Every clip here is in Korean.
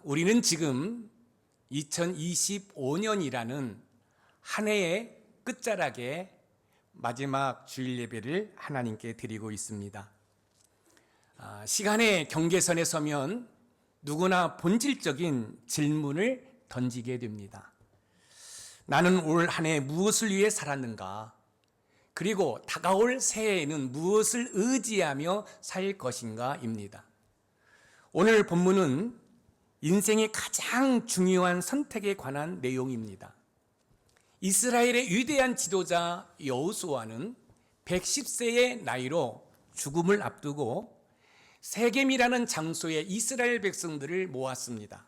우리는 지금 2025년이라는 한 해의 끝자락에 마지막 주일 예배를 하나님께 드리고 있습니다. 시간의 경계선에 서면 누구나 본질적인 질문을 던지게 됩니다. 나는 올 한 해 무엇을 위해 살았는가? 그리고 다가올 새해에는 무엇을 의지하며 살 것인가입니다. 오늘 본문은 인생의 가장 중요한 선택에 관한 내용입니다. 이스라엘의 위대한 지도자 여호수아는 110세의 나이로 죽음을 앞두고 세겜이라는 장소에 이스라엘 백성들을 모았습니다.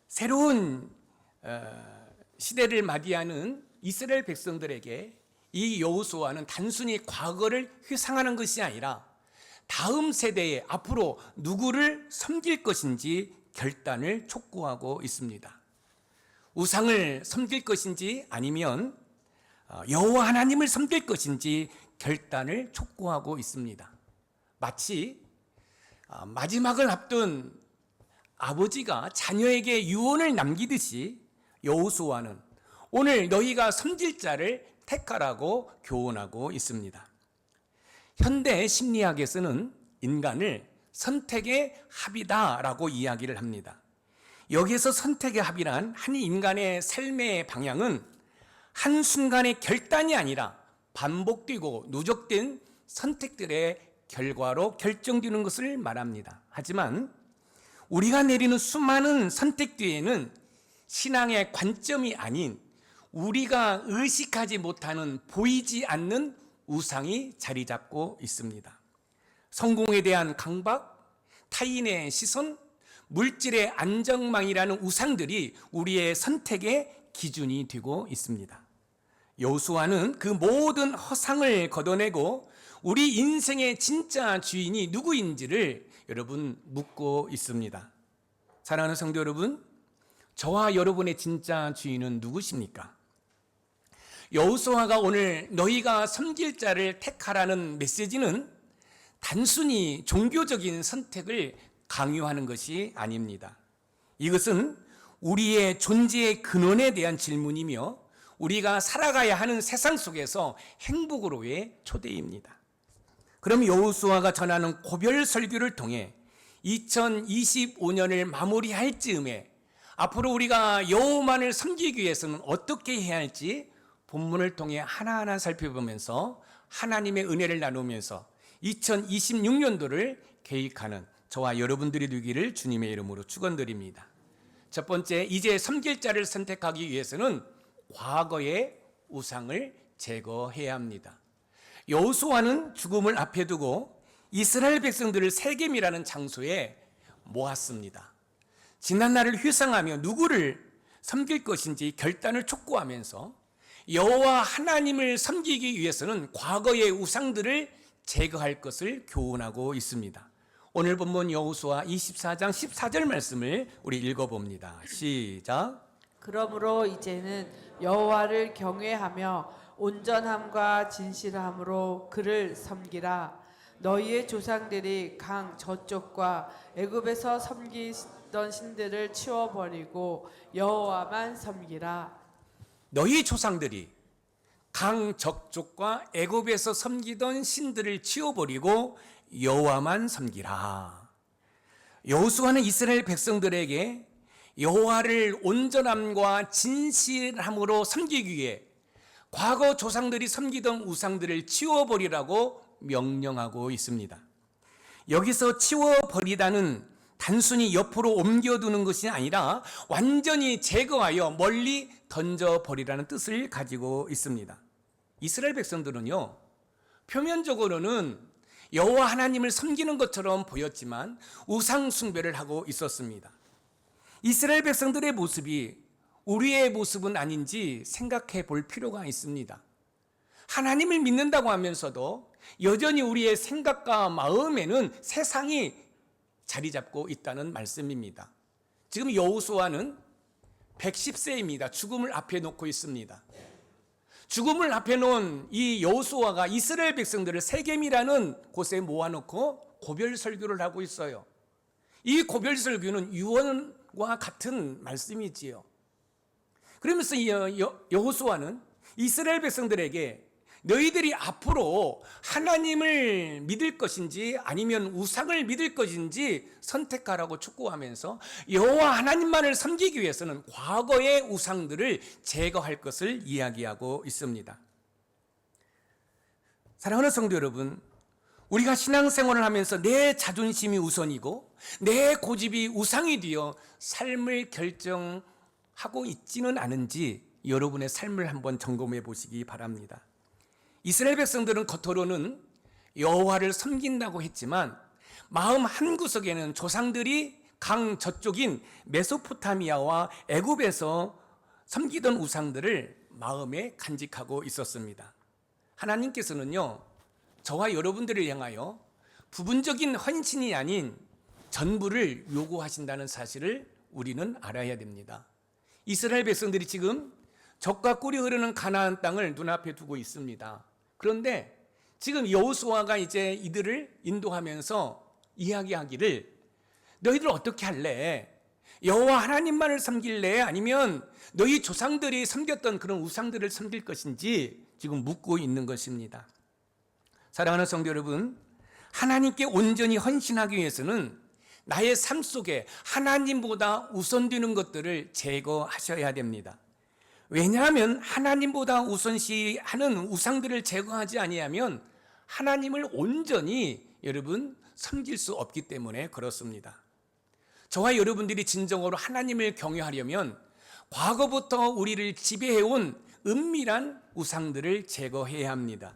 새로운 시대를 맞이하는 이스라엘 백성들에게 이 여호수아는 단순히 과거를 회상하는 것이 아니라 다음 세대에 앞으로 누구를 섬길 것인지 결단을 촉구하고 있습니다. 우상을 섬길 것인지 아니면 여호와 하나님을 섬길 것인지 결단을 촉구하고 있습니다. 마치 마지막을 앞둔 아버지가 자녀에게 유언을 남기듯이 여호수아는 오늘 너희가 섬길 자를 택하라고 교훈하고 있습니다. 현대 심리학에서는 인간을 선택의 합이다라고 이야기를 합니다. 여기에서 선택의 합이란 한 인간의 삶의 방향은 한순간의 결단이 아니라 반복되고 누적된 선택들의 결과로 결정되는 것을 말합니다. 하지만 우리가 내리는 수많은 선택 뒤에는 신앙의 관점이 아닌 우리가 의식하지 못하는 보이지 않는 우상이 자리 잡고 있습니다. 성공에 대한 강박, 타인의 시선, 물질의 안정망이라는 우상들이 우리의 선택의 기준이 되고 있습니다. 여호수아는 그 모든 허상을 걷어내고 우리 인생의 진짜 주인이 누구인지를 여러분 묻고 있습니다. 사랑하는 성도 여러분, 저와 여러분의 진짜 주인은 누구십니까? 여호수아가 오늘 너희가 섬길 자를 택하라는 메시지는 단순히 종교적인 선택을 강요하는 것이 아닙니다. 이것은 우리의 존재의 근원에 대한 질문이며 우리가 살아가야 하는 세상 속에서 행복으로의 초대입니다. 그럼 여호수아가 전하는 고별 설교를 통해 2025년을 마무리할 즈음에 앞으로 우리가 여호와만을 섬기기 위해서는 어떻게 해야 할지 본문을 통해 하나하나 살펴보면서 하나님의 은혜를 나누면서 2026년도를 계획하는 저와 여러분들이 되기를 주님의 이름으로 축원드립니다. 첫 번째, 이제 섬길 자를 선택하기 위해서는 과거의 우상을 제거해야 합니다. 여호수아는 죽음을 앞에 두고 이스라엘 백성들을 세겜이라는 장소에 모았습니다. 지난 날을 회상하며 누구를 섬길 것인지 결단을 촉구하면서 여호와 하나님을 섬기기 위해서는 과거의 우상들을 제거할 것을 교훈하고 있습니다. 오늘 본문 여호수아 24장 14절 말씀을 우리 읽어봅니다. 시작. 그러므로 이제는 여호와를 경외하며 온전함과 진실함으로 그를 섬기라. 너희의 조상들이 강 저쪽과 애굽에서 섬기던 신들을 치워버리고 여호와만 섬기라. 너희 조상들이 강 저쪽과 애굽에서 섬기던 신들을 치워버리고 여호와만 섬기라. 여호수아는 이스라엘 백성들에게 여호와를 온전함과 진실함으로 섬기기 위해 과거 조상들이 섬기던 우상들을 치워버리라고 명령하고 있습니다. 여기서 치워버리다는 단순히 옆으로 옮겨두는 것이 아니라 완전히 제거하여 멀리 던져버리라는 뜻을 가지고 있습니다. 이스라엘 백성들은요, 표면적으로는 여호와 하나님을 섬기는 것처럼 보였지만 우상 숭배를 하고 있었습니다. 이스라엘 백성들의 모습이 우리의 모습은 아닌지 생각해 볼 필요가 있습니다. 하나님을 믿는다고 하면서도 여전히 우리의 생각과 마음에는 세상이 자리 잡고 있다는 말씀입니다. 지금 여호수아는 110세입니다. 죽음을 앞에 놓고 있습니다. 죽음을 앞에 놓은 이 여호수아가 이스라엘 백성들을 세겜이라는 곳에 모아놓고 고별 설교를 하고 있어요. 이 고별 설교는 유언 말씀과 같은 말씀이지요. 그러면서 여호수아는 이스라엘 백성들에게 너희들이 앞으로 하나님을 믿을 것인지 아니면 우상을 믿을 것인지 선택하라고 촉구하면서 여호와 하나님만을 섬기기 위해서는 과거의 우상들을 제거할 것을 이야기하고 있습니다. 사랑하는 성도 여러분, 우리가 신앙생활을 하면서 내 자존심이 우선이고 내 고집이 우상이 되어 삶을 결정하고 있지는 않은지 여러분의 삶을 한번 점검해 보시기 바랍니다. 이스라엘 백성들은 겉으로는 여호와를 섬긴다고 했지만 마음 한구석에는 조상들이 강 저쪽인 메소포타미아와 애굽에서 섬기던 우상들을 마음에 간직하고 있었습니다. 하나님께서는요, 저와 여러분들을 향하여 부분적인 헌신이 아닌 전부를 요구하신다는 사실을 우리는 알아야 됩니다. 이스라엘 백성들이 지금 젖과 꿀이 흐르는 가나안 땅을 눈앞에 두고 있습니다. 그런데 지금 여호수아가 이제 이들을 인도하면서 이야기하기를 너희들 어떻게 할래? 여호와 하나님만을 섬길래? 아니면 너희 조상들이 섬겼던 그런 우상들을 섬길 것인지 지금 묻고 있는 것입니다. 사랑하는 성도 여러분, 하나님께 온전히 헌신하기 위해서는 나의 삶 속에 하나님보다 우선되는 것들을 제거하셔야 됩니다. 왜냐하면 하나님보다 우선시하는 우상들을 제거하지 아니하면 하나님을 온전히 여러분 섬길 수 없기 때문에 그렇습니다. 저와 여러분들이 진정으로 하나님을 경외하려면 과거부터 우리를 지배해온 은밀한 우상들을 제거해야 합니다.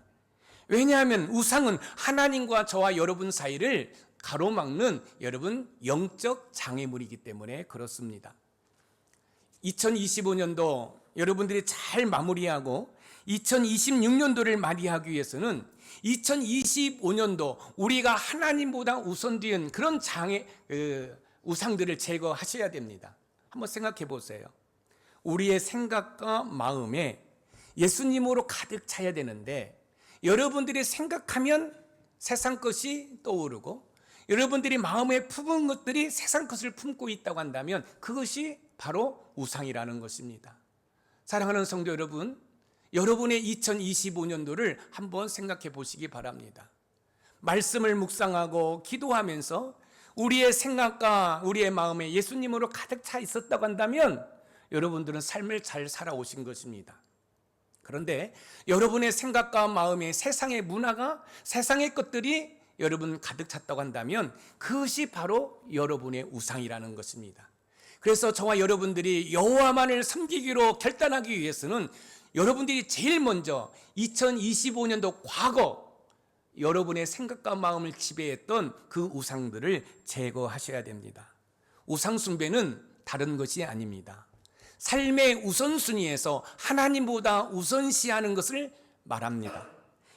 왜냐하면 우상은 하나님과 저와 여러분 사이를 가로막는 여러분 영적 장애물이기 때문에 그렇습니다. 2025년도 여러분들이 잘 마무리하고 2026년도를 맞이하기 위해서는 2025년도 우리가 하나님보다 우선된 그런 우상들을 제거하셔야 됩니다. 한번 생각해 보세요. 우리의 생각과 마음에 예수님으로 가득 차야 되는데 여러분들이 생각하면 세상 것이 떠오르고 여러분들이 마음에 품은 것들이 세상 것을 품고 있다고 한다면 그것이 바로 우상이라는 것입니다. 사랑하는 성도 여러분, 여러분의 2025년도를 한번 생각해 보시기 바랍니다. 말씀을 묵상하고 기도하면서 우리의 생각과 우리의 마음에 예수님으로 가득 차 있었다고 한다면 여러분들은 삶을 잘 살아오신 것입니다. 그런데 여러분의 생각과 마음에 세상의 문화가 세상의 것들이 여러분 가득 찼다고 한다면 그것이 바로 여러분의 우상이라는 것입니다. 그래서 저와 여러분들이 여호와만을 섬기기로 결단하기 위해서는 여러분들이 제일 먼저 2025년도 과거 여러분의 생각과 마음을 지배했던 그 우상들을 제거하셔야 됩니다. 우상 숭배는 다른 것이 아닙니다. 삶의 우선순위에서 하나님보다 우선시하는 것을 말합니다.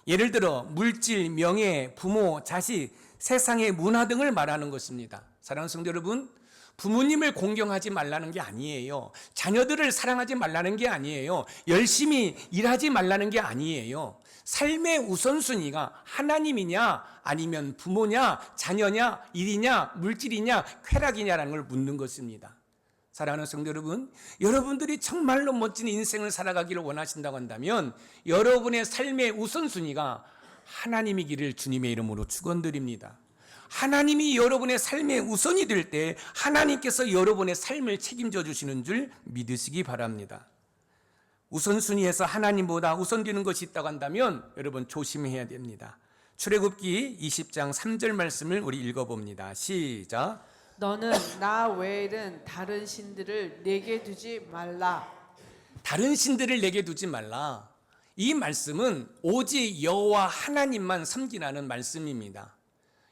예를 들어 물질, 명예, 부모, 자식, 세상의 문화 등을 말하는 것입니다. 사랑하는 성도 여러분, 부모님을 공경하지 말라는 게 아니에요. 자녀들을 사랑하지 말라는 게 아니에요. 열심히 일하지 말라는 게 아니에요. 삶의 우선순위가 하나님이냐 아니면 부모냐 자녀냐 일이냐 물질이냐 쾌락이냐라는 걸 묻는 것입니다. 사랑하는 성도 여러분, 여러분들이 정말로 멋진 인생을 살아가기를 원하신다고 한다면 여러분의 삶의 우선순위가 하나님이기를 주님의 이름으로 축원드립니다. 하나님이 여러분의 삶의 우선이 될 때 하나님께서 여러분의 삶을 책임져 주시는 줄 믿으시기 바랍니다. 우선순위에서 하나님보다 우선되는 것이 있다고 한다면 여러분 조심해야 됩니다. 출애굽기 20장 3절 말씀을 우리 읽어봅니다. 시작. 너는 나 외에는 다른 신들을 내게 두지 말라. 다른 신들을 내게 두지 말라. 이 말씀은 오직 여호와 하나님만 섬기라는 말씀입니다.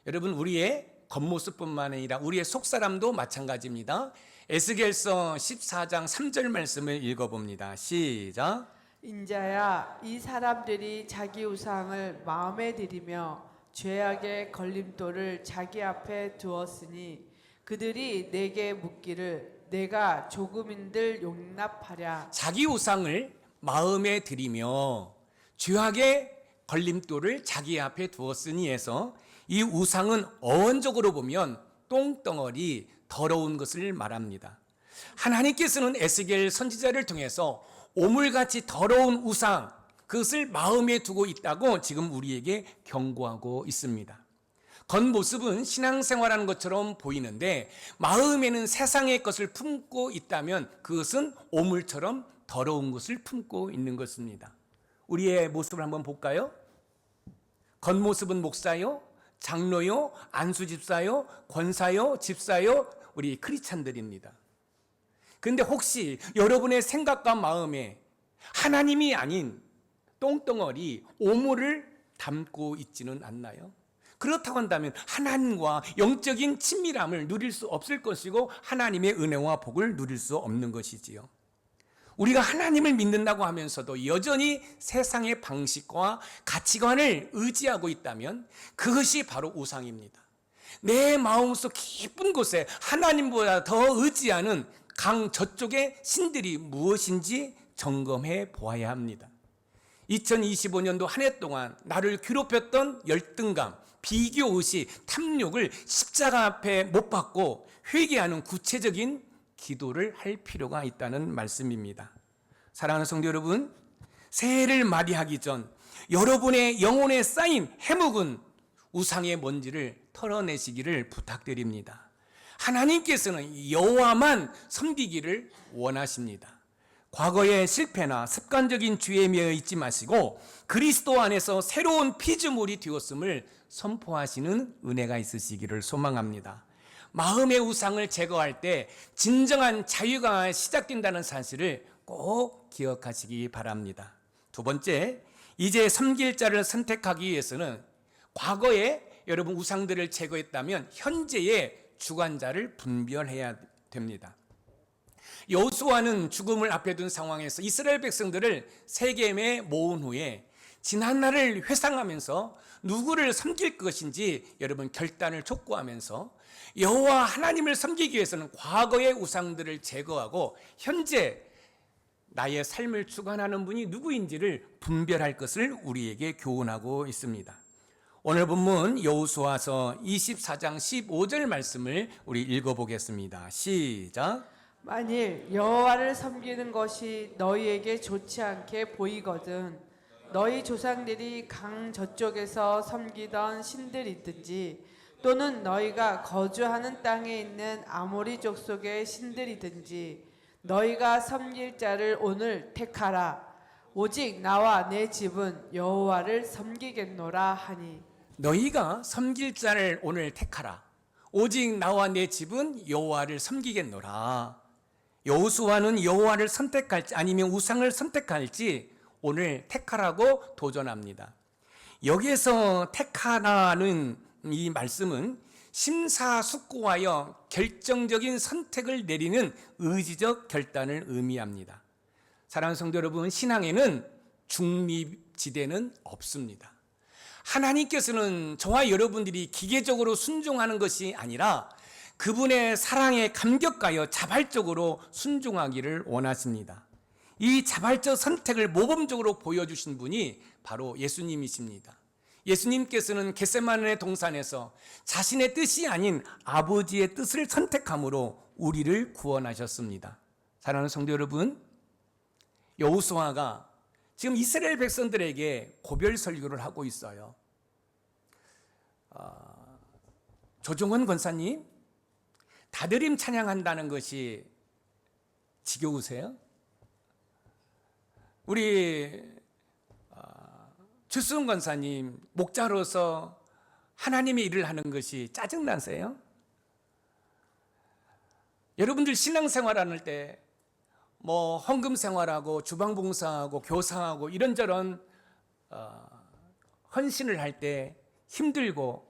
여러분, 우리의 겉모습뿐만 아니라 우리의 속사람도 마찬가지입니다. 에스겔서 14장 3절 말씀을 읽어봅니다. 시작. 인자야, 이 사람들이 자기 우상을 마음에 들이며 죄악의 걸림돌을 자기 앞에 두었으니 그들이 내게 묻기를 내가 조금인들 용납하랴. 자기 우상을 마음에 들이며 죄악의 걸림돌을 자기 앞에 두었으니 해서 이 우상은 어원적으로 보면 똥덩어리, 더러운 것을 말합니다. 하나님께서는 에스겔 선지자를 통해서 오물같이 더러운 우상, 그것을 마음에 두고 있다고 지금 우리에게 경고하고 있습니다. 겉모습은 신앙생활하는 것처럼 보이는데 마음에는 세상의 것을 품고 있다면 그것은 오물처럼 더러운 것을 품고 있는 것입니다. 우리의 모습을 한번 볼까요? 겉모습은 목사요, 장로요, 안수집사요, 권사요, 집사요, 우리 크리스찬들입니다. 그런데 혹시 여러분의 생각과 마음에 하나님이 아닌 똥덩어리, 오물을 담고 있지는 않나요? 그렇다고 한다면 하나님과 영적인 친밀함을 누릴 수 없을 것이고 하나님의 은혜와 복을 누릴 수 없는 것이지요. 우리가 하나님을 믿는다고 하면서도 여전히 세상의 방식과 가치관을 의지하고 있다면 그것이 바로 우상입니다. 내 마음속 깊은 곳에 하나님보다 더 의지하는 강 저쪽의 신들이 무엇인지 점검해 보아야 합니다. 2025년도 한 해 동안 나를 괴롭혔던 열등감, 비교의식, 탐욕을 십자가 앞에 못 박고 회개하는 구체적인 기도를 할 필요가 있다는 말씀입니다. 사랑하는 성도 여러분, 새해를 맞이하기 전 여러분의 영혼에 쌓인 해묵은 우상의 먼지를 털어내시기를 부탁드립니다. 하나님께서는 여호와만 섬기기를 원하십니다. 과거의 실패나 습관적인 죄에 매여 있지 마시고 그리스도 안에서 새로운 피조물이 되었음을 선포하시는 은혜가 있으시기를 소망합니다. 마음의 우상을 제거할 때 진정한 자유가 시작된다는 사실을 꼭 기억하시기 바랍니다. 두 번째, 이제 섬길 자를 선택하기 위해서는 과거에 여러분 우상들을 제거했다면 현재의 주관자를 분별해야 됩니다. 여호수아는 죽음을 앞에 둔 상황에서 이스라엘 백성들을 세겜에 모은 후에 지난날을 회상하면서 누구를 섬길 것인지 여러분 결단을 촉구하면서 여호와 하나님을 섬기기 위해서는 과거의 우상들을 제거하고 현재 나의 삶을 주관하는 분이 누구인지를 분별할 것을 우리에게 교훈하고 있습니다. 오늘 본문 여호수아서 24장 15절 말씀을 우리 읽어보겠습니다. 시작. 만일 여호와를 섬기는 것이 너희에게 좋지 않게 보이거든 너희 조상들이 강 저쪽에서 섬기던 신들이든지 또는 너희가 거주하는 땅에 있는 아모리 족속의 신들이든지 너희가 섬길 자를 오늘 택하라. 오직 나와 내 집은 여호와를 섬기겠노라 하니. 너희가 섬길 자를 오늘 택하라. 오직 나와 내 집은 여호와를 섬기겠노라. 여호수아는 여호와를 선택할지 아니면 우상을 선택할지 오늘 택하라고 도전합니다. 여기에서 택하라는 이 말씀은 심사숙고하여 결정적인 선택을 내리는 의지적 결단을 의미합니다. 사랑하는 성도 여러분, 신앙에는 중립지대는 없습니다. 하나님께서는 저와 여러분들이 기계적으로 순종하는 것이 아니라 그분의 사랑에 감격하여 자발적으로 순종하기를 원하십니다. 이 자발적 선택을 모범적으로 보여주신 분이 바로 예수님이십니다. 예수님께서는 겟세마네 동산에서 자신의 뜻이 아닌 아버지의 뜻을 선택함으로 우리를 구원하셨습니다. 사랑하는 성도 여러분, 여호수아가 지금 이스라엘 백성들에게 고별 설교를 하고 있어요. 조정원 권사님, 다드림 찬양한다는 것이 지겨우세요? 우리 주수은 권사님, 목자로서 하나님의 일을 하는 것이 짜증나세요? 여러분들 신앙생활하는 때 헌금 생활하고 주방봉사하고 교사하고 이런저런 헌신을 할 때 힘들고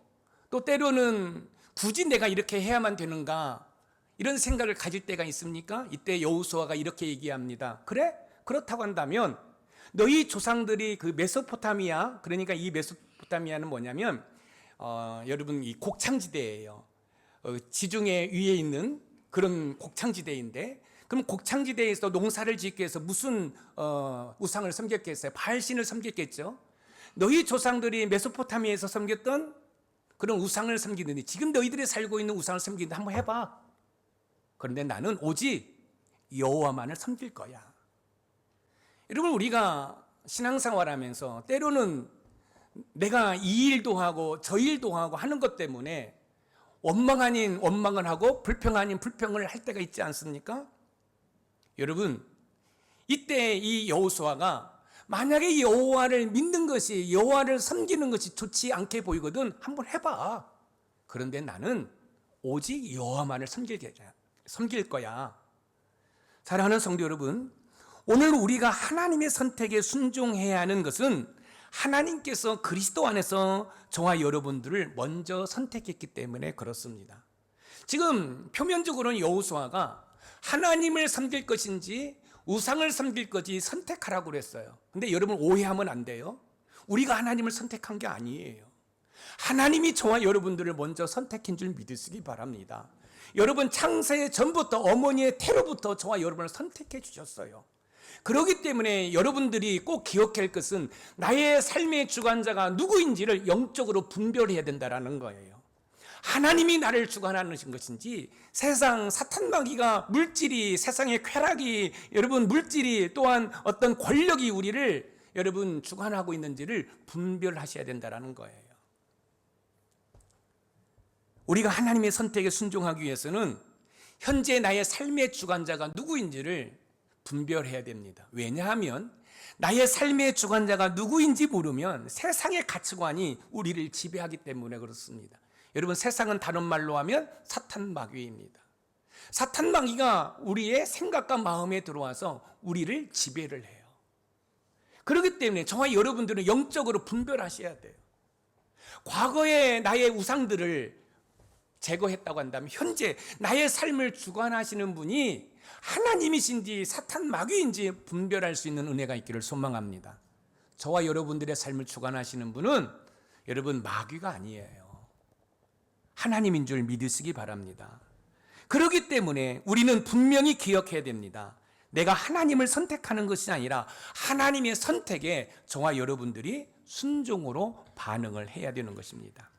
또 때로는 굳이 내가 이렇게 해야만 되는가 이런 생각을 가질 때가 있습니까? 이때 여호수아가 이렇게 얘기합니다. 그래? 그렇다고 한다면 너희 조상들이 그 메소포타미아, 그러니까 이 메소포타미아는 뭐냐면 여러분 이 곡창지대예요. 지중해 위에 있는 그런 곡창지대인데, 그럼 곡창지대에서 농사를 짓기 위해서 무슨 우상을 섬겼겠어요? 바알신을 섬겼겠죠. 너희 조상들이 메소포타미아에서 섬겼던 그런 우상을 섬기는데 지금 너희들이 살고 있는 우상을 섬기는데 한번 해봐. 그런데 나는 오직 여호와만을 섬길 거야. 여러분, 우리가 신앙생활하면서 때로는 내가 이 일도 하고 저 일도 하고 하는 것 때문에 원망 아닌 원망을 하고 불평 아닌 불평을 할 때가 있지 않습니까? 여러분, 이때 이 여호수아가 만약에 여호와를 믿는 것이, 여호와를 섬기는 것이 좋지 않게 보이거든 한번 해봐. 그런데 나는 오직 여호와만을 섬길 거야. 사랑하는 성도 여러분, 오늘 우리가 하나님의 선택에 순종해야 하는 것은 하나님께서 그리스도 안에서 저와 여러분들을 먼저 선택했기 때문에 그렇습니다. 지금 표면적으로는 여호수아가 하나님을 섬길 것인지 우상을 섬길 것인지 선택하라고 그랬어요. 근데 여러분, 오해하면 안 돼요. 우리가 하나님을 선택한 게 아니에요. 하나님이 저와 여러분들을 먼저 선택한 줄 믿으시기 바랍니다. 여러분, 창세 전부터 어머니의 태로부터 저와 여러분을 선택해 주셨어요. 그렇기 때문에 여러분들이 꼭 기억해야 할 것은 나의 삶의 주관자가 누구인지를 영적으로 분별해야 된다는 거예요. 하나님이 나를 주관하는 것인지, 세상 사탄 마귀가, 물질이, 세상의 쾌락이, 여러분 물질이, 또한 어떤 권력이 우리를 여러분 주관하고 있는지를 분별하셔야 된다는 거예요. 우리가 하나님의 선택에 순종하기 위해서는 현재 나의 삶의 주관자가 누구인지를 분별해야 됩니다. 왜냐하면 나의 삶의 주관자가 누구인지 모르면 세상의 가치관이 우리를 지배하기 때문에 그렇습니다. 여러분, 세상은 다른 말로 하면 사탄 마귀입니다. 사탄 마귀가 우리의 생각과 마음에 들어와서 우리를 지배를 해요. 그렇기 때문에 저와 여러분들은 영적으로 분별하셔야 돼요. 과거에 나의 우상들을 제거했다고 한다면 현재 나의 삶을 주관하시는 분이 하나님이신지 사탄 마귀인지 분별할 수 있는 은혜가 있기를 소망합니다. 저와 여러분들의 삶을 주관하시는 분은 여러분 마귀가 아니에요. 하나님인 줄 믿으시기 바랍니다. 그렇기 때문에 우리는 분명히 기억해야 됩니다. 내가 하나님을 선택하는 것이 아니라 하나님의 선택에 저와 여러분들이 순종으로 반응을 해야 되는 것입니다.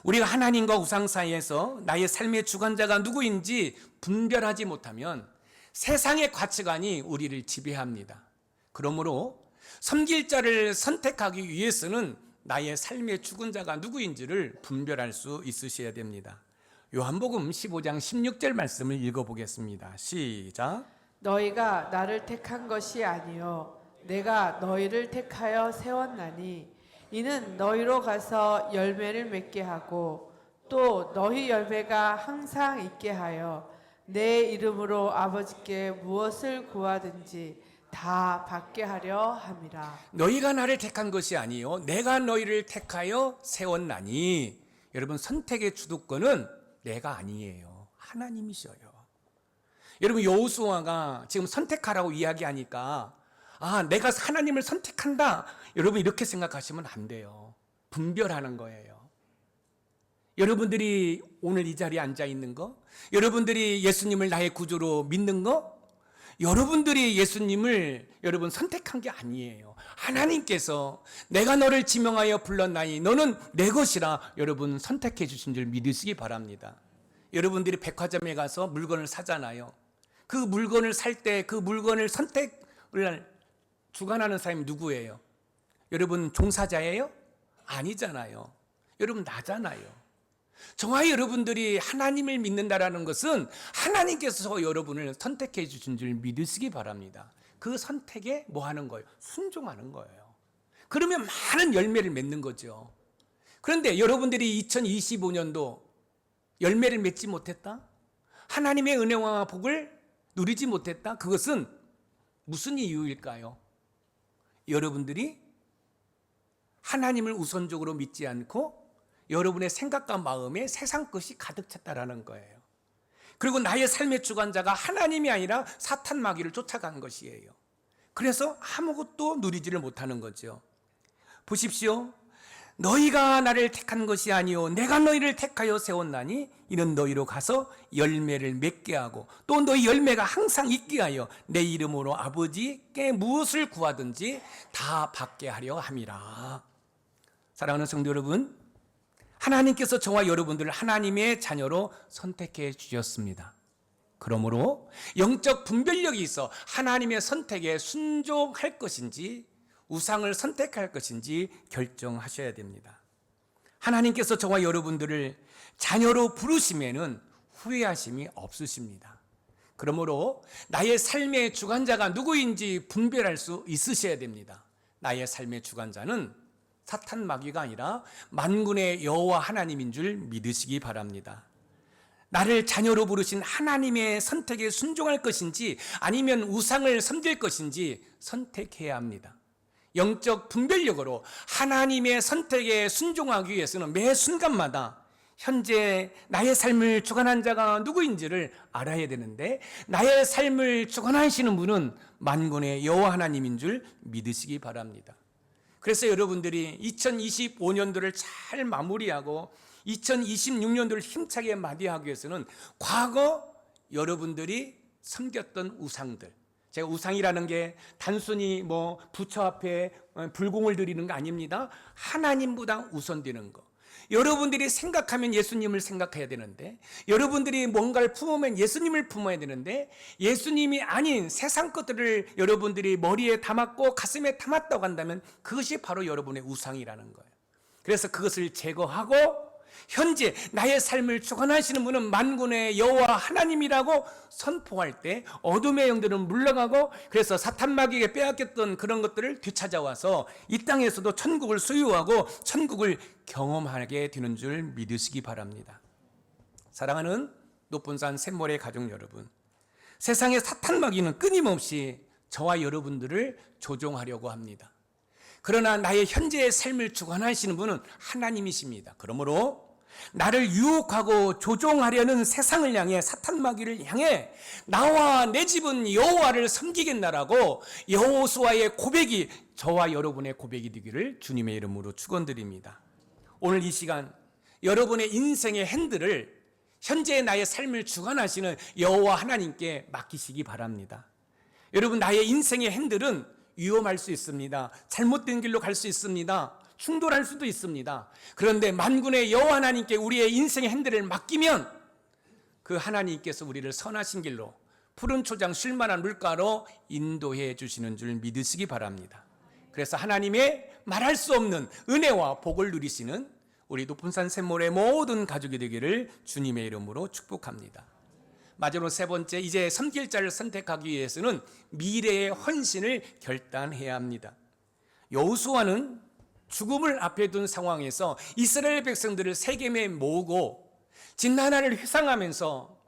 우리가 하나님과 우상 사이에서 나의 삶의 주관자가 누구인지 분별하지 못하면 세상의 가치관이 우리를 지배합니다. 그러므로 섬길 자를 선택하기 위해서는 나의 삶의 주관자가 누구인지를 분별할 수 있으셔야 됩니다. 요한복음 15장 16절 말씀을 읽어보겠습니다. 시작. 너희가 나를 택한 것이 아니요 내가 너희를 택하여 세웠나니 이는 너희로 가서 열매를 맺게 하고 또 너희 열매가 항상 있게 하여 내 이름으로 아버지께 무엇을 구하든지 다 받게 하려 함이라. 너희가 나를 택한 것이 아니요 내가 너희를 택하여 세웠나니. 여러분, 선택의 주도권은 내가 아니에요. 하나님이셔요. 여러분, 여호수아가 지금 선택하라고 이야기하니까 내가 하나님을 선택한다, 여러분 이렇게 생각하시면 안 돼요. 분별하는 거예요. 여러분들이 오늘 이 자리에 앉아 있는 거, 여러분들이 예수님을 나의 구주로 믿는 거, 여러분들이 예수님을 여러분 선택한 게 아니에요. 하나님께서 내가 너를 지명하여 불렀나니 너는 내 것이라 여러분 선택해 주신 줄 믿으시기 바랍니다. 여러분들이 백화점에 가서 물건을 사잖아요. 그 물건을 살 때 그 물건을 선택을 주관하는 사람이 누구예요? 여러분 종사자예요? 아니잖아요. 여러분 나잖아요. 저와 여러분들이 하나님을 믿는다라는 것은 하나님께서 여러분을 선택해 주신 줄 믿으시기 바랍니다. 그 선택에 뭐 하는 거예요? 순종하는 거예요. 그러면 많은 열매를 맺는 거죠. 그런데 여러분들이 2025년도 열매를 맺지 못했다? 하나님의 은혜와 복을 누리지 못했다? 그것은 무슨 이유일까요? 여러분들이 하나님을 우선적으로 믿지 않고 여러분의 생각과 마음에 세상 것이 가득 찼다라는 거예요. 그리고 나의 삶의 주관자가 하나님이 아니라 사탄 마귀를 쫓아간 것이에요. 그래서 아무것도 누리지를 못하는 거죠. 보십시오. 너희가 나를 택한 것이 아니요 내가 너희를 택하여 세웠나니 이는 너희로 가서 열매를 맺게 하고 또 너희 열매가 항상 있게 하여 내 이름으로 아버지께 무엇을 구하든지 다 받게 하려 함이라. 사랑하는 성도 여러분, 하나님께서 저와 여러분들을 하나님의 자녀로 선택해 주셨습니다. 그러므로 영적 분별력이 있어 하나님의 선택에 순종할 것인지 우상을 선택할 것인지 결정하셔야 됩니다. 하나님께서 저와 여러분들을 자녀로 부르시면은 후회하심이 없으십니다. 그러므로 나의 삶의 주관자가 누구인지 분별할 수 있으셔야 됩니다. 나의 삶의 주관자는 사탄 마귀가 아니라 만군의 여호와 하나님인 줄 믿으시기 바랍니다. 나를 자녀로 부르신 하나님의 선택에 순종할 것인지 아니면 우상을 섬길 것인지 선택해야 합니다. 영적 분별력으로 하나님의 선택에 순종하기 위해서는 매 순간마다 현재 나의 삶을 주관한 자가 누구인지를 알아야 되는데 나의 삶을 주관하시는 분은 만군의 여호와 하나님인 줄 믿으시기 바랍니다. 그래서 여러분들이 2025년도를 잘 마무리하고 2026년도를 힘차게 맞이하기 위해서는 과거 여러분들이 섬겼던 우상들, 제가 우상이라는 게 단순히 뭐 부처 앞에 불공을 드리는 거 아닙니다. 하나님보다 우선되는 거. 여러분들이 생각하면 예수님을 생각해야 되는데, 여러분들이 뭔가를 품으면 예수님을 품어야 되는데, 예수님이 아닌 세상 것들을 여러분들이 머리에 담았고 가슴에 담았다고 한다면 그것이 바로 여러분의 우상이라는 거예요. 그래서 그것을 제거하고 현재 나의 삶을 주관하시는 분은 만군의 여호와 하나님이라고 선포할 때 어둠의 영들은 물러가고, 그래서 사탄 마귀에게 빼앗겼던 그런 것들을 되찾아와서 이 땅에서도 천국을 소유하고 천국을 경험하게 되는 줄 믿으시기 바랍니다. 사랑하는 높은산 샘모래 가족 여러분, 세상의 사탄 마귀는 끊임없이 저와 여러분들을 조종하려고 합니다. 그러나 나의 현재의 삶을 주관하시는 분은 하나님이십니다. 그러므로 나를 유혹하고 조종하려는 세상을 향해, 사탄 마귀를 향해 나와 내 집은 여호와를 섬기겠나라고 여호수아의 고백이 저와 여러분의 고백이 되기를 주님의 이름으로 축원드립니다. 오늘 이 시간 여러분의 인생의 핸들을 현재의 나의 삶을 주관하시는 여호와 하나님께 맡기시기 바랍니다. 여러분, 나의 인생의 핸들은 위험할 수 있습니다. 잘못된 길로 갈 수 있습니다. 충돌할 수도 있습니다. 그런데 만군의 여호와 하나님께 우리의 인생의 핸들을 맡기면 그 하나님께서 우리를 선하신 길로, 푸른 초장 쉴만한 물가로 인도해 주시는 줄 믿으시기 바랍니다. 그래서 하나님의 말할 수 없는 은혜와 복을 누리시는 우리 높은산 샘모래 모든 가족이 되기를 주님의 이름으로 축복합니다. 마지막으로 세 번째, 이제 섬길 자를 선택하기 위해서는 미래의 헌신을 결단해야 합니다. 여호수아는 죽음을 앞에 둔 상황에서 이스라엘 백성들을 세겜에 모으고 진나라를 회상하면서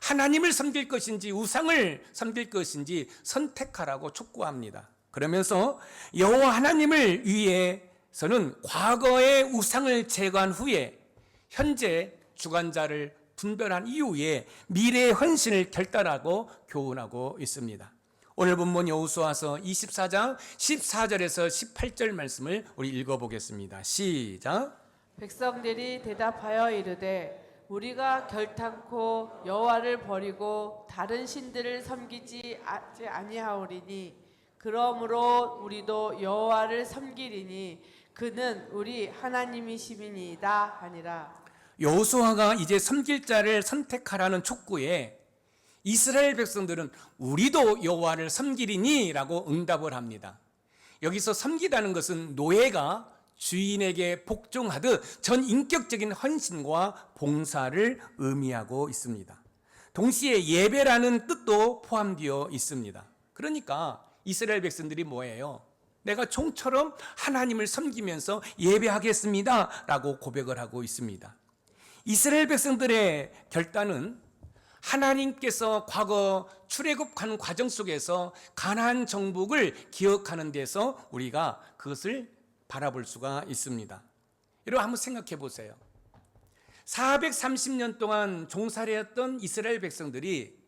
하나님을 섬길 것인지 우상을 섬길 것인지 선택하라고 촉구합니다. 그러면서 여호와 하나님을 위해서는 과거의 우상을 제거한 후에 현재 주관자를 분별한 이후에 미래의 헌신을 결단하고 교훈하고 있습니다. 오늘 본문 여호수아서 24장 14절에서 18절 말씀을 우리 읽어보겠습니다. 시작. 백성들이 대답하여 이르되 우리가 결탄코 여호와를 버리고 다른 신들을 섬기지 아니하오리니 그러므로 우리도 여호와를 섬기리니 그는 우리 하나님이심이니이다 하니라. 여호수아가 이제 섬길 자를 선택하라는 촉구에 이스라엘 백성들은 우리도 여호와를 섬기리니 라고 응답을 합니다. 여기서 섬기다는 것은 노예가 주인에게 복종하듯 전 인격적인 헌신과 봉사를 의미하고 있습니다. 동시에 예배라는 뜻도 포함되어 있습니다. 그러니까 이스라엘 백성들이 뭐예요? 내가 종처럼 하나님을 섬기면서 예배하겠습니다 라고 고백을 하고 있습니다. 이스라엘 백성들의 결단은 하나님께서 과거 출애굽하는 과정 속에서 가나안 정복을 기억하는 데서 우리가 그것을 바라볼 수가 있습니다. 여러분 한번 생각해 보세요. 430년 동안 종살이 했던 이스라엘 백성들이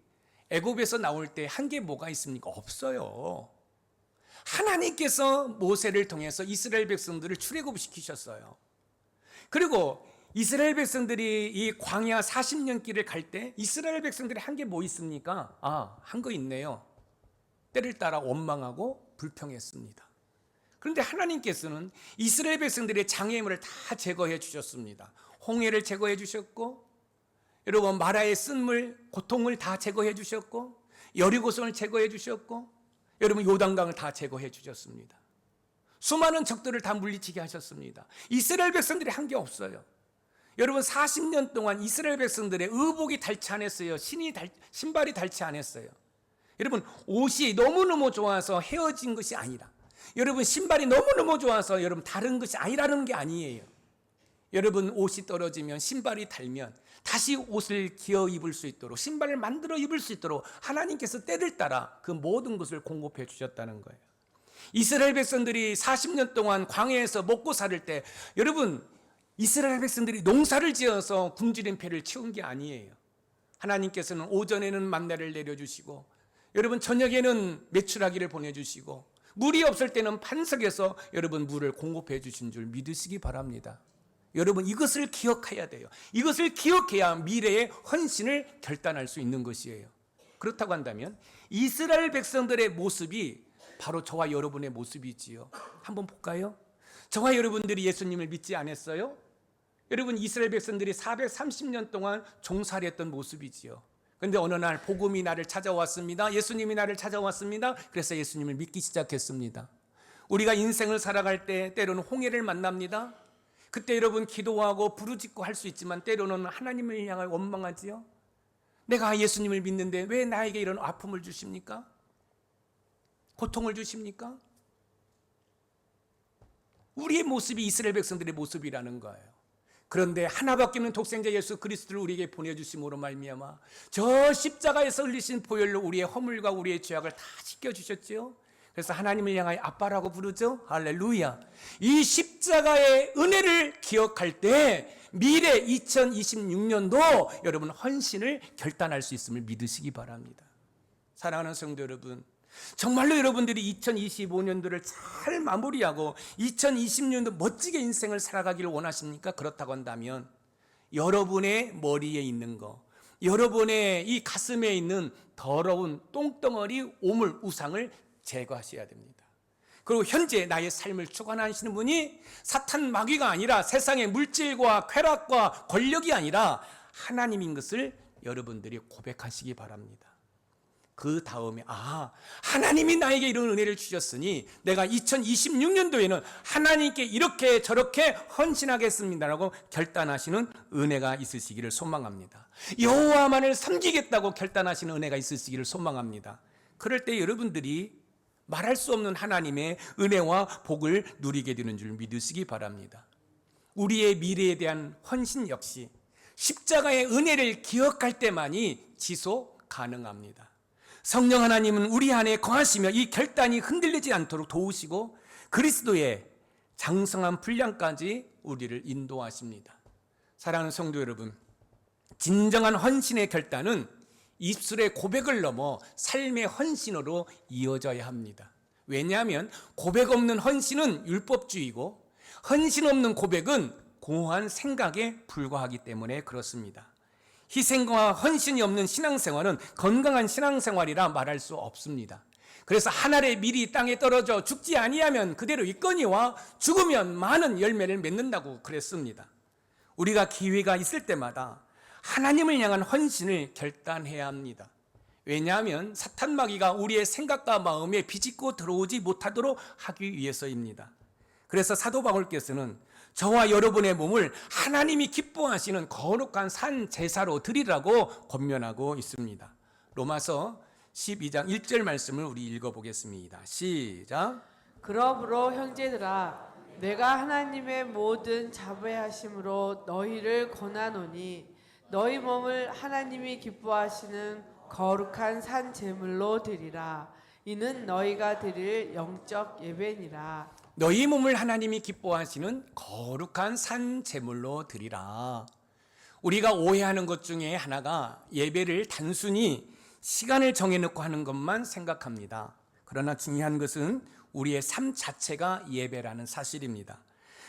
애굽에서 나올 때 한 게 뭐가 있습니까? 없어요. 하나님께서 모세를 통해서 이스라엘 백성들을 출애굽시키셨어요. 그리고 이스라엘 백성들이 이 광야 40년 길을 갈 때 이스라엘 백성들이 한 게 뭐 있습니까? 한 거 있네요. 때를 따라 원망하고 불평했습니다. 그런데 하나님께서는 이스라엘 백성들의 장애물을 다 제거해 주셨습니다. 홍해를 제거해 주셨고 여러분 마라의 쓴물 고통을 다 제거해 주셨고 여리고성을 제거해 주셨고 여러분 요단강을 다 제거해 주셨습니다. 수많은 적들을 다 물리치게 하셨습니다. 이스라엘 백성들이 한 게 없어요. 여러분 40년 동안 이스라엘 백성들의 의복이 닳지 않았어요. 신발이 닳지 않았어요. 여러분 옷이 너무너무 좋아서 헤어진 것이 아니라, 여러분 신발이 너무너무 좋아서 여러분 다른 것이 아니라는 게 아니에요. 여러분 옷이 떨어지면 신발이 닳으면 다시 옷을 기어 입을 수 있도록, 신발을 만들어 입을 수 있도록 하나님께서 때를 따라 그 모든 것을 공급해 주셨다는 거예요. 이스라엘 백성들이 40년 동안 광야에서 먹고 살을 때, 여러분 이스라엘 백성들이 농사를 지어서 굶주린 배를 채운 게 아니에요. 하나님께서는 오전에는 만나를 내려주시고 여러분 저녁에는 메추라기를 보내주시고 물이 없을 때는 반석에서 여러분 물을 공급해 주신 줄 믿으시기 바랍니다. 여러분 이것을 기억해야 돼요. 이것을 기억해야 미래의 헌신을 결단할 수 있는 것이에요. 그렇다고 한다면 이스라엘 백성들의 모습이 바로 저와 여러분의 모습이지요. 한번 볼까요? 저와 여러분들이 예수님을 믿지 않았어요? 여러분 이스라엘 백성들이 430년 동안 종살이했던 모습이지요. 그런데 어느 날 복음이 나를 찾아왔습니다. 예수님이 나를 찾아왔습니다. 그래서 예수님을 믿기 시작했습니다. 우리가 인생을 살아갈 때 때로는 홍해를 만납니다. 그때 여러분 기도하고 부르짖고 할 수 있지만 때로는 하나님을 향해 원망하지요. 내가 예수님을 믿는데 왜 나에게 이런 아픔을 주십니까? 고통을 주십니까? 우리의 모습이 이스라엘 백성들의 모습이라는 거예요. 그런데 하나밖에 없는 독생자 예수 그리스도를 우리에게 보내주심으로 말미암아 저 십자가에서 흘리신 보혈로 우리의 허물과 우리의 죄악을 다 씻겨주셨죠. 그래서 하나님을 향하여 아빠라고 부르죠. 할렐루야. 이 십자가의 은혜를 기억할 때 미래 2026년도 여러분 헌신을 결단할 수 있음을 믿으시기 바랍니다. 사랑하는 성도 여러분, 정말로 여러분들이 2025년도를 잘 마무리하고 2020년도 멋지게 인생을 살아가기를 원하십니까? 그렇다고 한다면 여러분의 머리에 있는 거, 여러분의 이 가슴에 있는 더러운 똥덩어리 오물 우상을 제거하셔야 됩니다. 그리고 현재 나의 삶을 주관하시는 분이 사탄 마귀가 아니라 세상의 물질과 쾌락과 권력이 아니라 하나님인 것을 여러분들이 고백하시기 바랍니다. 그 다음에 하나님이 나에게 이런 은혜를 주셨으니 내가 2026년도에는 하나님께 이렇게 저렇게 헌신하겠습니다라고 결단하시는 은혜가 있으시기를 소망합니다. 여호와만을 섬기겠다고 결단하시는 은혜가 있으시기를 소망합니다. 그럴 때 여러분들이 말할 수 없는 하나님의 은혜와 복을 누리게 되는 줄 믿으시기 바랍니다. 우리의 미래에 대한 헌신 역시 십자가의 은혜를 기억할 때만이 지속 가능합니다. 성령 하나님은 우리 안에 거하시며 이 결단이 흔들리지 않도록 도우시고 그리스도의 장성한 분량까지 우리를 인도하십니다. 사랑하는 성도 여러분, 진정한 헌신의 결단은 입술의 고백을 넘어 삶의 헌신으로 이어져야 합니다. 왜냐하면 고백 없는 헌신은 율법주의고 헌신 없는 고백은 공허한 생각에 불과하기 때문에 그렇습니다. 희생과 헌신이 없는 신앙생활은 건강한 신앙생활이라 말할 수 없습니다. 그래서 한 알의 밀이 땅에 떨어져 죽지 아니하면 그대로 있거니와 죽으면 많은 열매를 맺는다고 그랬습니다. 우리가 기회가 있을 때마다 하나님을 향한 헌신을 결단해야 합니다. 왜냐하면 사탄 마귀가 우리의 생각과 마음에 비집고 들어오지 못하도록 하기 위해서입니다. 그래서 사도 바울께서는 저와 여러분의 몸을 하나님이 기뻐하시는 거룩한 산 제사로 드리라고 권면하고 있습니다. 로마서 12장 1절 말씀을 우리 읽어보겠습니다. 시작. 그러므로 형제들아 내가 하나님의 모든 자배하심으로 너희를 권하노니 너희 몸을 하나님이 기뻐하시는 거룩한 산 제물로 드리라. 이는 너희가 드릴 영적 예배니라. 너희 몸을 하나님이 기뻐하시는 거룩한 산 제물로 드리라. 우리가 오해하는 것 중에 하나가 예배를 단순히 시간을 정해놓고 하는 것만 생각합니다. 그러나 중요한 것은 우리의 삶 자체가 예배라는 사실입니다.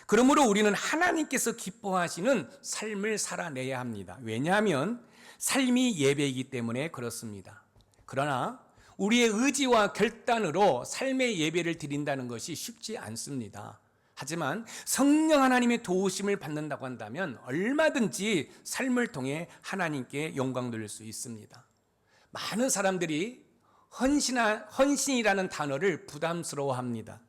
그러므로 우리는 하나님께서 기뻐하시는 삶을 살아내야 합니다. 왜냐하면 삶이 예배이기 때문에 그렇습니다. 그러나 우리의 의지와 결단으로 삶의 예배를 드린다는 것이 쉽지 않습니다. 하지만 성령 하나님의 도우심을 받는다고 한다면 얼마든지 삶을 통해 하나님께 영광 돌릴 수 있습니다. 많은 사람들이 헌신이라는 단어를 부담스러워합니다.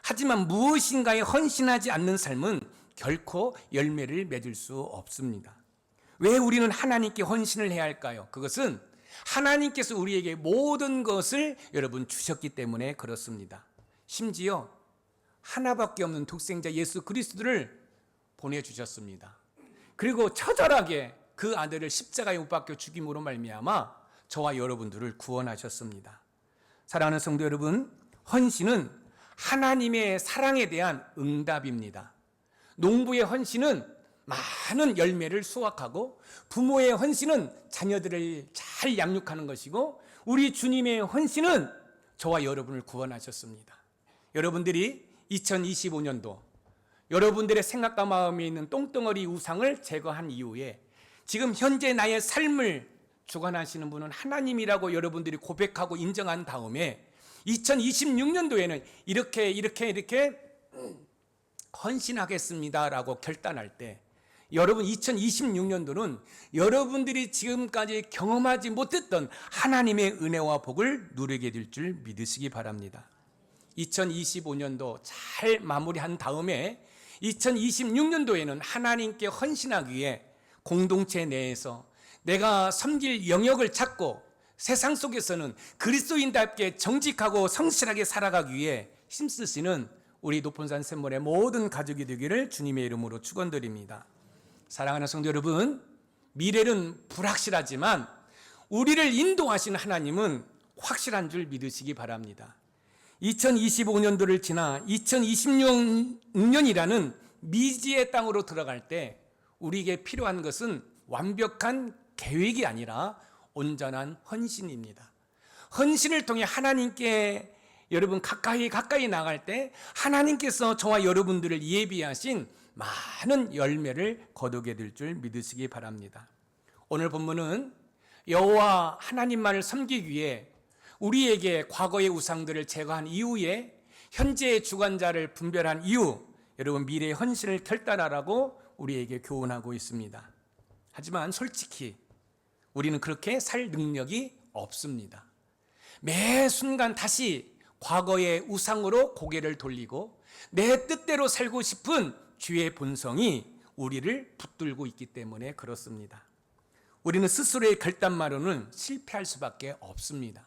하지만 무엇인가에 헌신하지 않는 삶은 결코 열매를 맺을 수 없습니다. 왜 우리는 하나님께 헌신을 해야 할까요? 그것은 하나님께서 우리에게 모든 것을 여러분 주셨기 때문에 그렇습니다. 심지어 하나밖에 없는 독생자 예수 그리스도를 보내주셨습니다. 그리고 처절하게 그 아들을 십자가에 못 박혀 죽임으로 말미암아 저와 여러분들을 구원하셨습니다. 사랑하는 성도 여러분, 헌신은 하나님의 사랑에 대한 응답입니다. 농부의 헌신은 많은 열매를 수확하고, 부모의 헌신은 자녀들을 잘 양육하는 것이고, 우리 주님의 헌신은 저와 여러분을 구원하셨습니다. 여러분들이 2025년도 여러분들의 생각과 마음에 있는 똥덩어리 우상을 제거한 이후에 지금 현재 나의 삶을 주관하시는 분은 하나님이라고 여러분들이 고백하고 인정한 다음에 2026년도에는 이렇게 헌신하겠습니다라고 결단할 때, 여러분 2026년도는 여러분들이 지금까지 경험하지 못했던 하나님의 은혜와 복을 누리게 될 줄 믿으시기 바랍니다. 2025년도 잘 마무리한 다음에 2026년도에는 하나님께 헌신하기 위해 공동체 내에서 내가 섬길 영역을 찾고 세상 속에서는 그리스도인답게 정직하고 성실하게 살아가기 위해 힘쓰시는 우리 높은산 샘물의 모든 가족이 되기를 주님의 이름으로 축원드립니다. 사랑하는 성도 여러분, 미래는 불확실하지만 우리를 인도하시는 하나님은 확실한 줄 믿으시기 바랍니다. 2025년도를 지나 2026년이라는 미지의 땅으로 들어갈 때 우리에게 필요한 것은 완벽한 계획이 아니라 온전한 헌신입니다. 헌신을 통해 하나님께 여러분 가까이 나갈 때 하나님께서 저와 여러분들을 예비하신 많은 열매를 거두게 될 줄 믿으시기 바랍니다. 오늘 본문은 여호와 하나님만을 섬기기 위해 우리에게 과거의 우상들을 제거한 이후에 현재의 주관자를 분별한 이후 여러분 미래의 헌신을 결단하라고 우리에게 교훈하고 있습니다. 하지만 솔직히 우리는 그렇게 살 능력이 없습니다. 매 순간 다시 과거의 우상으로 고개를 돌리고 내 뜻대로 살고 싶은 죄의 본성이 우리를 붙들고 있기 때문에 그렇습니다. 우리는 스스로의 결단만으로는 실패할 수밖에 없습니다.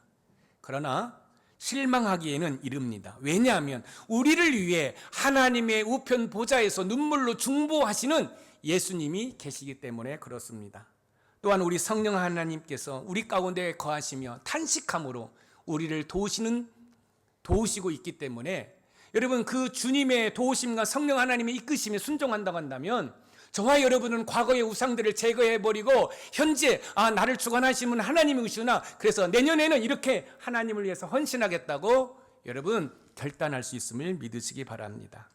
그러나 실망하기에는 이릅니다. 왜냐하면 우리를 위해 하나님의 우편 보좌에서 눈물로 중보하시는 예수님이 계시기 때문에 그렇습니다. 또한 우리 성령 하나님께서 우리 가운데 거하시며 탄식함으로 우리를 도우시고 있기 때문에 여러분 그 주님의 도우심과 성령 하나님의 이끄심에 순종한다고 한다면 저와 여러분은 과거의 우상들을 제거해버리고 현재 나를 주관하시는 하나님이시구나, 그래서 내년에는 이렇게 하나님을 위해서 헌신하겠다고 여러분 결단할 수 있음을 믿으시기 바랍니다.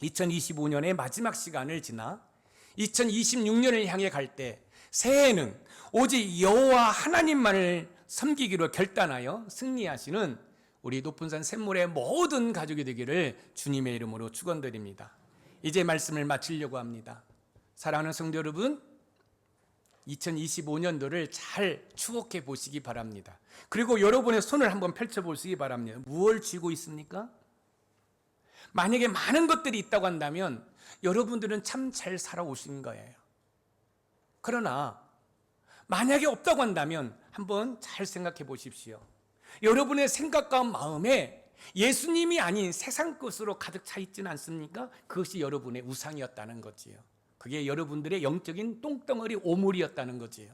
2025년의 마지막 시간을 지나 2026년을 향해 갈 때 새해에는 오직 여호와 하나님만을 섬기기로 결단하여 승리하시는 우리 높은산 샘물의 모든 가족이 되기를 주님의 이름으로 축원드립니다. 이제 말씀을 마치려고 합니다. 사랑하는 성도 여러분, 2025년도를 잘 추억해 보시기 바랍니다. 그리고 여러분의 손을 한번 펼쳐 보시기 바랍니다. 무엇을 쥐고 있습니까? 만약에 많은 것들이 있다고 한다면 여러분들은 참 잘 살아오신 거예요. 그러나 만약에 없다고 한다면 한번 잘 생각해 보십시오. 여러분의 생각과 마음에 예수님이 아닌 세상 것으로 가득 차 있지는 않습니까? 그것이 여러분의 우상이었다는 거지요. 그게 여러분들의 영적인 똥덩어리 오물이었다는 거지요.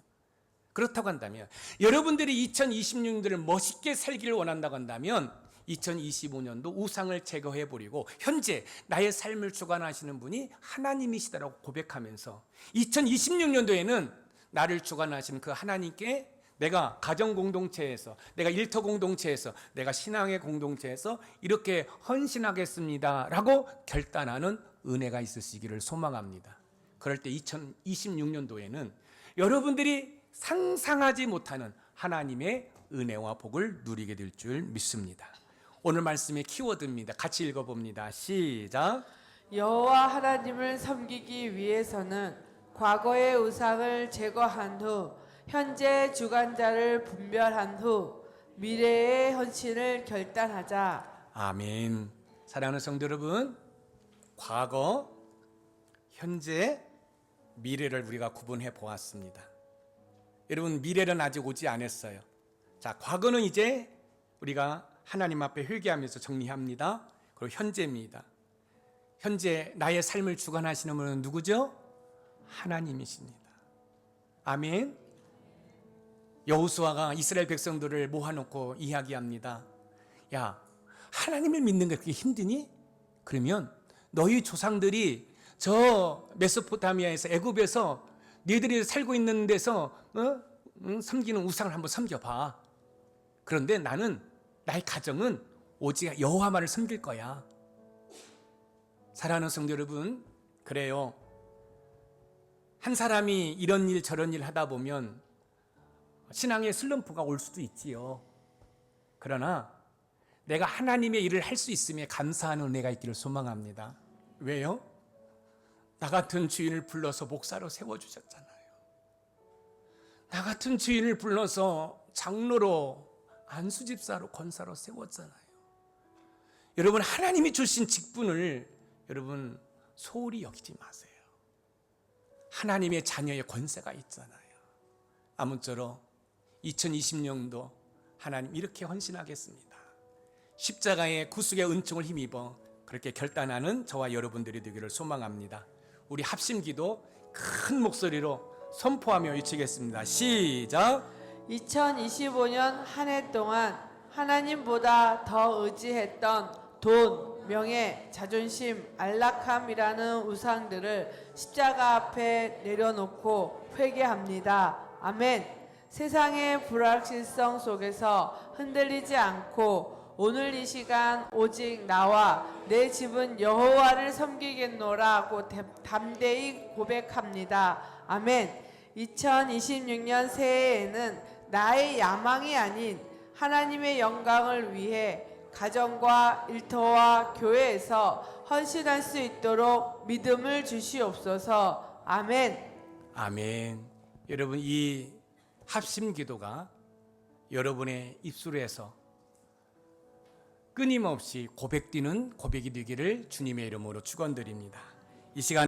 그렇다고 한다면 여러분들이 2026년도를 멋있게 살기를 원한다고 한다면 2025년도 우상을 제거해버리고 현재 나의 삶을 주관하시는 분이 하나님이시다라고 고백하면서 2026년도에는 나를 주관하시는 그 하나님께 내가 가정 공동체에서, 내가 일터 공동체에서, 내가 신앙의 공동체에서 이렇게 헌신하겠습니다 라고 결단하는 은혜가 있으시기를 소망합니다. 그럴 때 2026년도에는 여러분들이 상상하지 못하는 하나님의 은혜와 복을 누리게 될 줄 믿습니다. 오늘 말씀의 키워드입니다. 같이 읽어봅니다. 시작. 여호와 하나님을 섬기기 위해서는 과거의 우상을 제거한 후 현재 주관자를 분별한 후 미래의 헌신을 결단하자. 아멘. 사랑하는 성도 여러분, 과거, 현재, 미래를 우리가 구분해 보았습니다. 여러분, 미래는 아직 오지 않았어요. 자, 과거는 이제 우리가 하나님 앞에 회개하면서 정리합니다. 그리고 현재입니다. 현재 나의 삶을 주관하시는 분은 누구죠? 하나님이십니다. 아멘. 여호수아가 이스라엘 백성들을 모아놓고 이야기합니다. 야, 하나님을 믿는 게 그렇게 힘드니? 그러면 너희 조상들이 저 메소포타미아에서 애굽에서 너희들이 살고 있는 데서 섬기는 우상을 한번 섬겨봐. 그런데 나는 나의 가정은 오직 여호와만을 섬길 거야. 사랑하는 성도 여러분, 그래요. 한 사람이 이런 일 저런 일 하다 보면 신앙의 슬럼프가 올 수도 있지요. 그러나 내가 하나님의 일을 할 수 있음에 감사하는 은혜가 있기를 소망합니다. 왜요? 나 같은 주인을 불러서 목사로 세워주셨잖아요. 나 같은 주인을 불러서 장로로, 안수집사로, 권사로 세웠잖아요. 여러분, 하나님이 주신 직분을 여러분 소홀히 여기지 마세요. 하나님의 자녀의 권세가 있잖아요. 아무쪼록 2020년도 하나님 이렇게 헌신하겠습니다. 십자가의 구속의 은총을 힘입어 그렇게 결단하는 저와 여러분들이 되기를 소망합니다. 우리 합심기도 큰 목소리로 선포하며 외치겠습니다. 시작. 2025년 한 해 동안 하나님보다 더 의지했던 돈, 명예, 자존심, 안락함이라는 우상들을 십자가 앞에 내려놓고 회개합니다. 아멘. 세상의 불확실성 속에서 흔들리지 않고 오늘 이 시간 오직 나와 내 집은 여호와를 섬기겠노라고 담대히 고백합니다. 아멘. 2026년 새해에는 나의 야망이 아닌 하나님의 영광을 위해 가정과 일터와 교회에서 헌신할 수 있도록 믿음을 주시옵소서. 아멘. 아멘. 여러분, 이 합심 기도가 여러분의 입술에서 끊임없이 고백되는 고백이 되기를 주님의 이름으로 축원드립니다. 이 시간